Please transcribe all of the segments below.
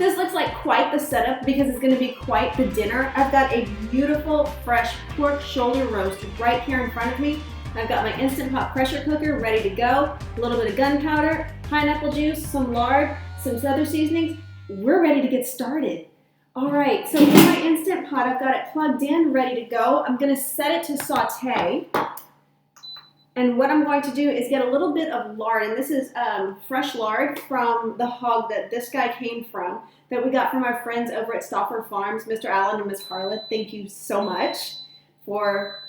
This looks like quite the setup because it's going to be quite the dinner. I've got a beautiful fresh pork shoulder roast right here in front of me. I've got my Instant Pot pressure cooker ready to go. A little bit of gunpowder, pineapple juice, some lard, some other seasonings. We're ready to get started. All right, so in my Instant Pot, I've got it plugged in, ready to go. I'm going to set it to saute. And what I'm going to do is get a little bit of lard, and this is fresh lard from the hog that this guy came from, that we got from our friends over at Stauffer Farms, Mr. Allen and Miss Carla. Thank you so much for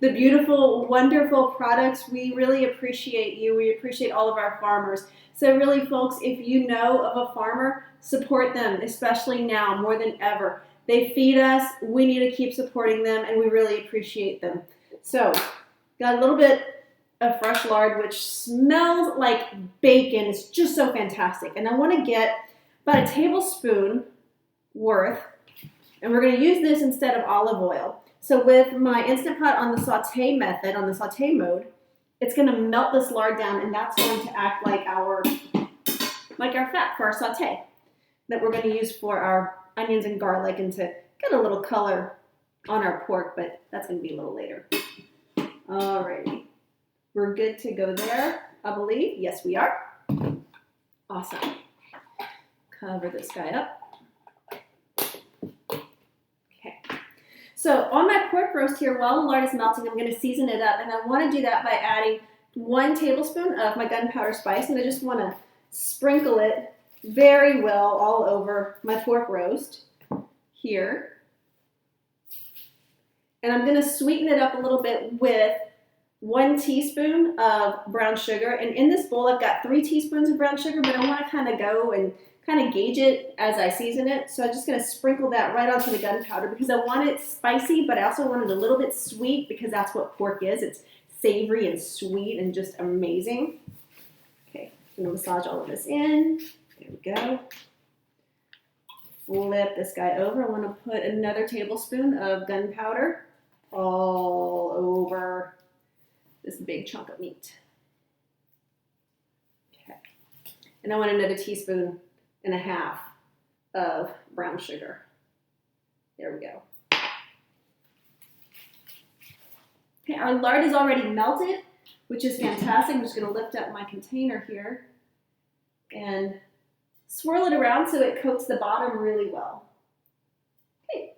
the beautiful, wonderful products. We really appreciate you. We appreciate all of our farmers. So really, folks, if you know of a farmer, support them, especially now more than ever. They feed us. We need to keep supporting them, and we really appreciate them. So, got a little bit of fresh lard, which smells like bacon. It's just so fantastic. And I want to get about a tablespoon worth, and we're going to use this instead of olive oil. So with my Instant Pot on the saute method, on the saute mode, it's going to melt this lard down, and that's going to act like our fat for our saute that we're going to use for our onions and garlic and to get a little color on our pork, but that's going to be a little later. Alrighty, we're good to go there, I believe. Yes, we are. Awesome. Cover this guy up. Okay. So on my pork roast here, while the lard is melting, I'm going to season it up, and I want to do that by adding 1 tablespoon of my gunpowder spice, and I just want to sprinkle it very well all over my pork roast here. And I'm going to sweeten it up a little bit with 1 teaspoon of brown sugar. And in this bowl, I've got 3 teaspoons of brown sugar, but I want to kind of go and kind of gauge it as I season it. So I'm just going to sprinkle that right onto the gunpowder because I want it spicy, but I also want it a little bit sweet because that's what pork is. It's savory and sweet and just amazing. Okay, I'm going to massage all of this in. There we go. Flip this guy over. I want to put another tablespoon of gunpowder all over this big chunk of meat. Okay. And I want another teaspoon and a half of brown sugar. There we go. Okay, our lard is already melted, which is fantastic. I'm just going to lift up my container here and swirl it around so it coats the bottom really well. Okay.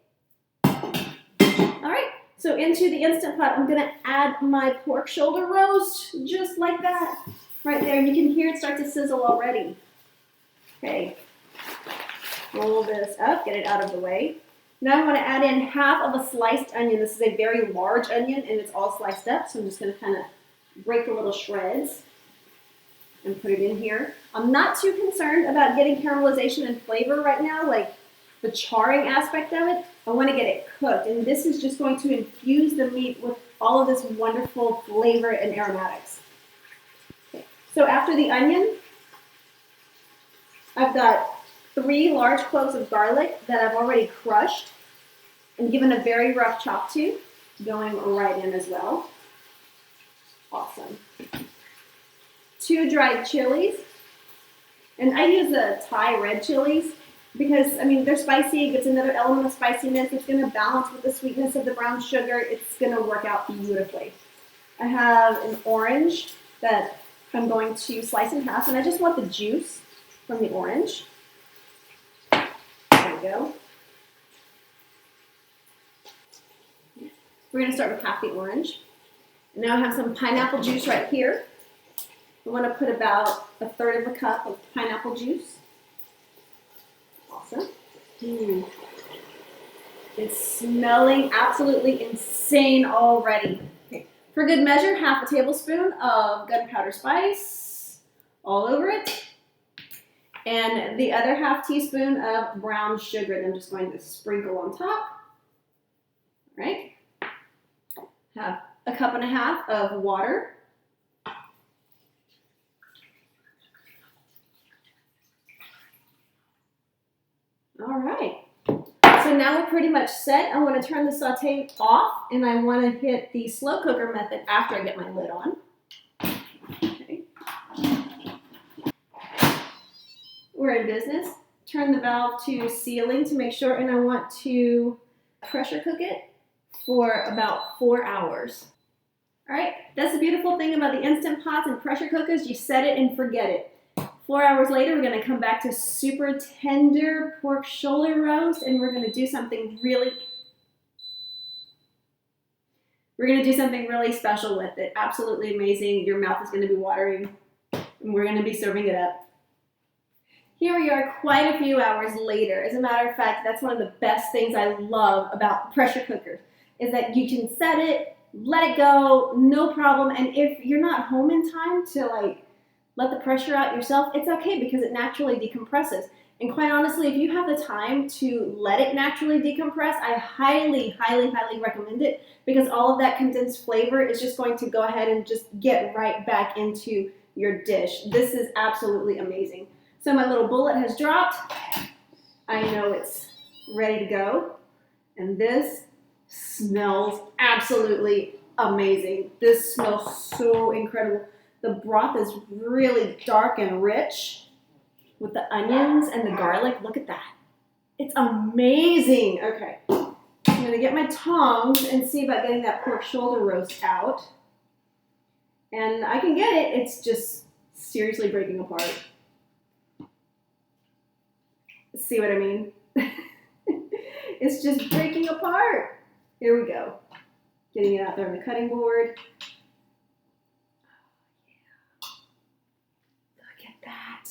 All right. So into the Instant Pot, I'm going to add my pork shoulder roast, just like that, right there. And you can hear it start to sizzle already. Okay, roll this up, get it out of the way. Now I want to add in half of a sliced onion. This is a very large onion, and it's all sliced up, so I'm just going to kind of break the little shreds and put it in here. I'm not too concerned about getting caramelization and flavor right now, like the charring aspect of it. I want to get it cooked, and this is just going to infuse the meat with all of this wonderful flavor and aromatics. Okay. So after the onion, I've got 3 large cloves of garlic that I've already crushed and given a very rough chop to, going right in as well. Awesome. 2 dried chilies, and I use the Thai red chilies because, I mean, they're spicy. It gives another element of spiciness. It's going to balance with the sweetness of the brown sugar. It's going to work out beautifully. I have an orange that I'm going to slice in half, and I just want the juice from the orange. There we go. We're going to start with half the orange. And now I have some pineapple juice right here. I want to put about 1/3 of a cup of pineapple juice. Awesome. It's smelling absolutely insane already. Okay. For good measure, half a tablespoon of gunpowder spice all over it. And the other half teaspoon of brown sugar that I'm just going to sprinkle on top. All right. Have 1.5 cups of water. All right. So now we're pretty much set. I want to turn the saute off, and I want to hit the slow cooker method after I get my lid on. Okay. We're in business. turn the valve to sealing to make sure, and I want to pressure cook it for about 4 hours. All right, that's the beautiful thing about the Instant Pots and pressure cookers. You set it and forget it. 4 hours later, we're gonna come back to super tender pork shoulder roast, and we're gonna do something really special with it. Absolutely amazing. Your mouth is gonna be watering, and we're gonna be serving it up. Here we are quite a few hours later. As a matter of fact, that's one of the best things I love about pressure cookers, is that you can set it, let it go, no problem. And if you're not home in time to like let the pressure out yourself, it's okay because it naturally decompresses. And quite honestly, if you have the time to let it naturally decompress, I highly, highly, highly recommend it, because all of that condensed flavor is just going to go ahead and just get right back into your dish. This is absolutely amazing. So my little bullet has dropped. I know it's ready to go. And this smells absolutely amazing. This smells so incredible. The broth is really dark and rich with the onions and the garlic. Look at that. It's amazing. Okay, I'm gonna get my tongs and see about getting that pork shoulder roast out. And I can get it, it's just seriously breaking apart. See what I mean? It's just breaking apart. Here we go. Getting it out there on the cutting board. Look at that.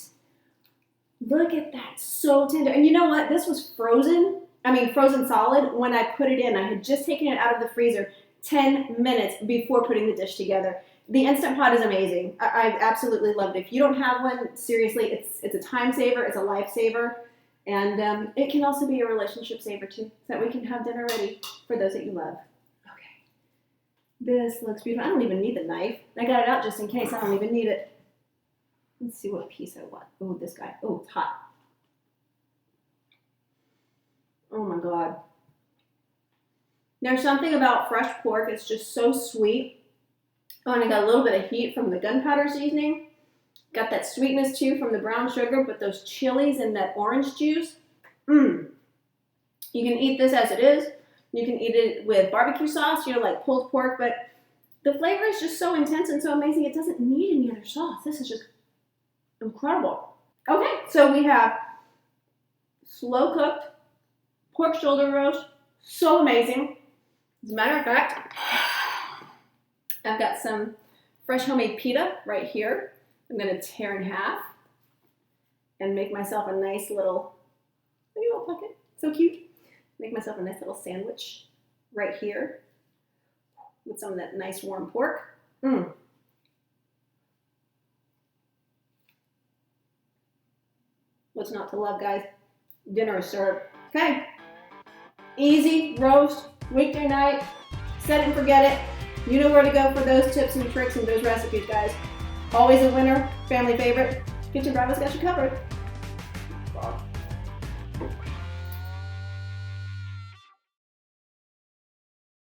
Look at that, so tender. And you know what? This was frozen solid when I put it in. I had just taken it out of the freezer 10 minutes before putting the dish together. The Instant Pot is amazing. I absolutely love it. If you don't have one, seriously, it's a time saver, it's a life saver. And it can also be a relationship saver too, so that we can have dinner ready for those that you love. Okay, this looks beautiful. I don't even need the knife. I got it out just in case. I don't even need it. Let's see what piece I want. Oh, this guy. Oh, it's hot. Oh my God. There's something about fresh pork. It's just so sweet. Oh, and I got a little bit of heat from the gunpowder seasoning. Got that sweetness too from the brown sugar, but those chilies and that orange juice. You can eat this as it is. You can eat it with barbecue sauce, like pulled pork, but the flavor is just so intense and so amazing. It doesn't need any other sauce. This is just incredible. Okay, so we have slow cooked pork shoulder roast. So amazing. As a matter of fact, I've got some fresh homemade pita right here. I'm gonna tear in half and make myself a nice little pocket. So cute. Make myself a nice little sandwich right here with some of that nice warm pork. What's not to love, guys? Dinner is served. Okay. Easy roast, weekday night. Set it and forget it. You know where to go for those tips and tricks and those recipes, guys. Always a winner, family favorite. Kitchen Bravo's got you covered.